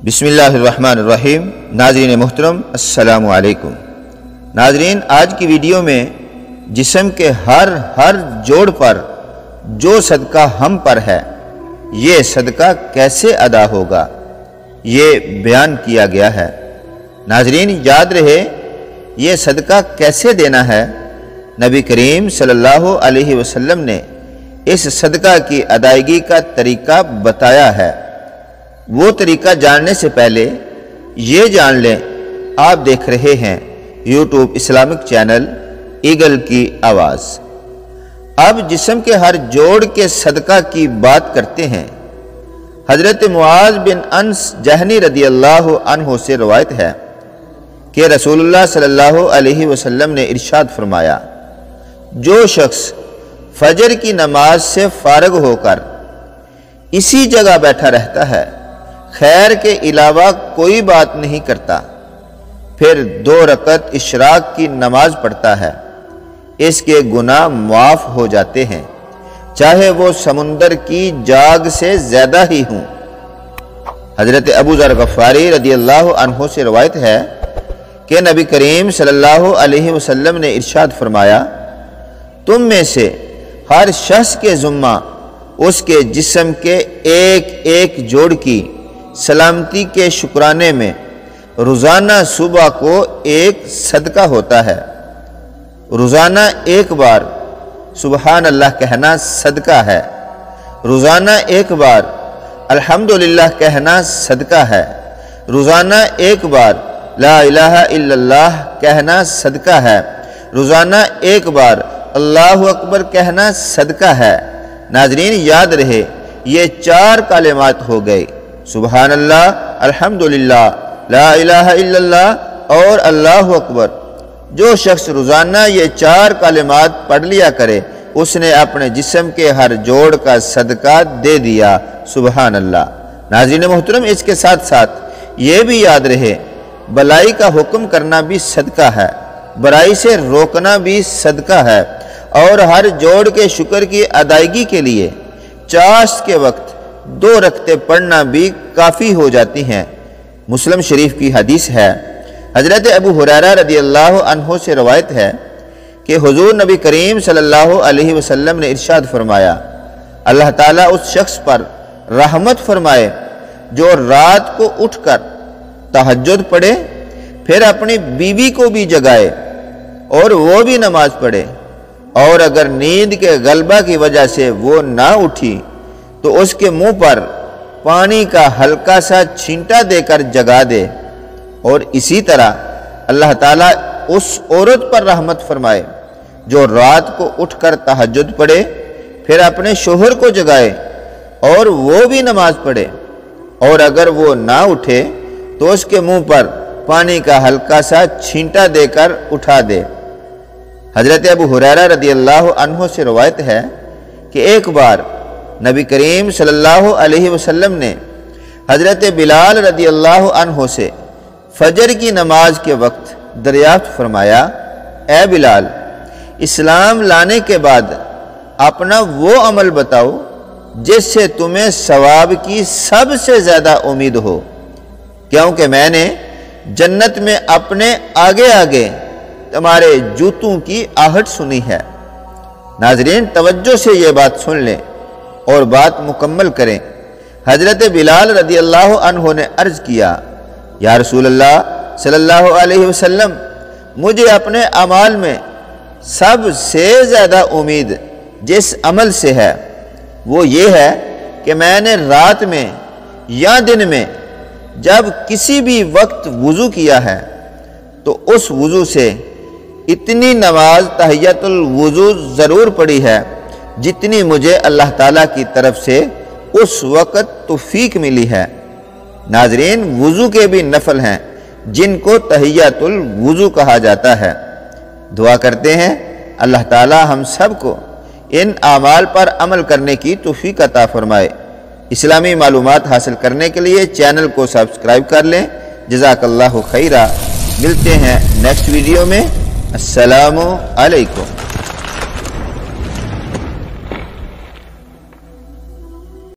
بسم اللہ الرحمن الرحیم۔ ناظرین محترم السلام علیکم۔ ناظرین، آج کی ویڈیو میں جسم کے ہر جوڑ پر جو صدقہ ہم پر ہے، یہ صدقہ کیسے ادا ہوگا، یہ بیان کیا گیا ہے۔ ناظرین، یاد رہے یہ صدقہ کیسے دینا ہے۔ نبی کریم صلی اللہ علیہ وسلم نے اس صدقہ کی ادائیگی کا طریقہ بتایا ہے۔ وہ طریقہ جاننے سے پہلے یہ جان لیں، آپ دیکھ رہے ہیں یوٹیوب اسلامک چینل ایگل کی آواز۔ اب جسم کے ہر جوڑ کے صدقہ کی بات کرتے ہیں۔ حضرت معاذ بن انس جہنی رضی اللہ عنہ سے روایت ہے کہ رسول اللہ صلی اللہ علیہ وسلم نے ارشاد فرمایا، جو شخص فجر کی نماز سے فارغ ہو کر اسی جگہ بیٹھا رہتا ہے، خیر کے علاوہ کوئی بات نہیں کرتا، پھر 2 رکعت اشراق کی نماز پڑھتا ہے، اس کے گناہ معاف ہو جاتے ہیں، چاہے وہ سمندر کی جاگ سے زیادہ ہی ہوں۔ حضرت ابو ذر غفاری رضی اللہ عنہ سے روایت ہے کہ نبی کریم صلی اللہ علیہ وسلم نے ارشاد فرمایا، تم میں سے ہر شخص کے ذمہ اس کے جسم کے ایک جوڑ کی سلامتی کے شکرانے میں روزانہ صبح کو ایک صدقہ ہوتا ہے۔ روزانہ ایک بار سبحان اللہ کہنا صدقہ ہے، روزانہ ایک بار الحمدللہ کہنا صدقہ ہے، روزانہ ایک بار لا الہ الا اللہ کہنا صدقہ ہے، روزانہ ایک بار اللہ اکبر کہنا صدقہ ہے۔ ناظرین، یاد رہے یہ 4 کلمات ہو گئے، سبحان اللہ، الحمدللہ، لا الہ الا اللہ اور اللہ اکبر۔ جو شخص روزانہ یہ 4 کلمات پڑھ لیا کرے، اس نے اپنے جسم کے ہر جوڑ کا صدقہ دے دیا، سبحان اللہ۔ ناظرین محترم، اس کے ساتھ ساتھ یہ بھی یاد رہے بلائی کا حکم کرنا بھی صدقہ ہے، برائی سے روکنا بھی صدقہ ہے، اور ہر جوڑ کے شکر کی ادائیگی کے لیے چاشت کے وقت 2 رکعتیں پڑھنا بھی کافی ہو جاتی ہیں۔ مسلم شریف کی حدیث ہے، حضرت ابو ہریرہ رضی اللہ عنہ سے روایت ہے کہ حضور نبی کریم صلی اللہ علیہ وسلم نے ارشاد فرمایا، اللہ تعالیٰ اس شخص پر رحمت فرمائے جو رات کو اٹھ کر تہجد پڑھے، پھر اپنی بیوی کو بھی جگائے اور وہ بھی نماز پڑھے، اور اگر نیند کے غلبہ کی وجہ سے وہ نہ اٹھی تو اس کے منہ پر پانی کا ہلکا سا چھینٹا دے کر جگا دے، اور اسی طرح اللہ تعالیٰ اس عورت پر رحمت فرمائے جو رات کو اٹھ کر تہجد پڑھے، پھر اپنے شوہر کو جگائے اور وہ بھی نماز پڑھے، اور اگر وہ نہ اٹھے تو اس کے منہ پر پانی کا ہلکا سا چھینٹا دے کر اٹھا دے۔ حضرت ابو ہریرہ رضی اللہ عنہ سے روایت ہے کہ ایک بار نبی کریم صلی اللہ علیہ وسلم نے حضرت بلال رضی اللہ عنہ سے فجر کی نماز کے وقت دریافت فرمایا، اے بلال، اسلام لانے کے بعد اپنا وہ عمل بتاؤ جس سے تمہیں ثواب کی سب سے زیادہ امید ہو، کیونکہ میں نے جنت میں اپنے آگے تمہارے جوتوں کی آہٹ سنی ہے۔ ناظرین، توجہ سے یہ بات سن لیں اور بات مکمل کریں۔ حضرت بلال رضی اللہ عنہ نے عرض کیا، یا رسول اللہ صلی اللہ علیہ وسلم، مجھے اپنے اعمال میں سب سے زیادہ امید جس عمل سے ہے وہ یہ ہے کہ میں نے رات میں یا دن میں جب کسی بھی وقت وضو کیا ہے تو اس وضو سے اتنی نماز تحیۃ الوضو ضرور پڑھی ہے جتنی مجھے اللہ تعالیٰ کی طرف سے اس وقت توفیق ملی ہے۔ ناظرین، وضو کے بھی نفل ہیں جن کو تحیۃ الوضو کہا جاتا ہے۔ دعا کرتے ہیں اللہ تعالیٰ ہم سب کو ان اعمال پر عمل کرنے کی توفیق عطا فرمائے۔ اسلامی معلومات حاصل کرنے کے لیے چینل کو سبسکرائب کر لیں۔ جزاک اللہ خیرہ۔ ملتے ہیں نیکسٹ ویڈیو میں۔ السلام علیکم۔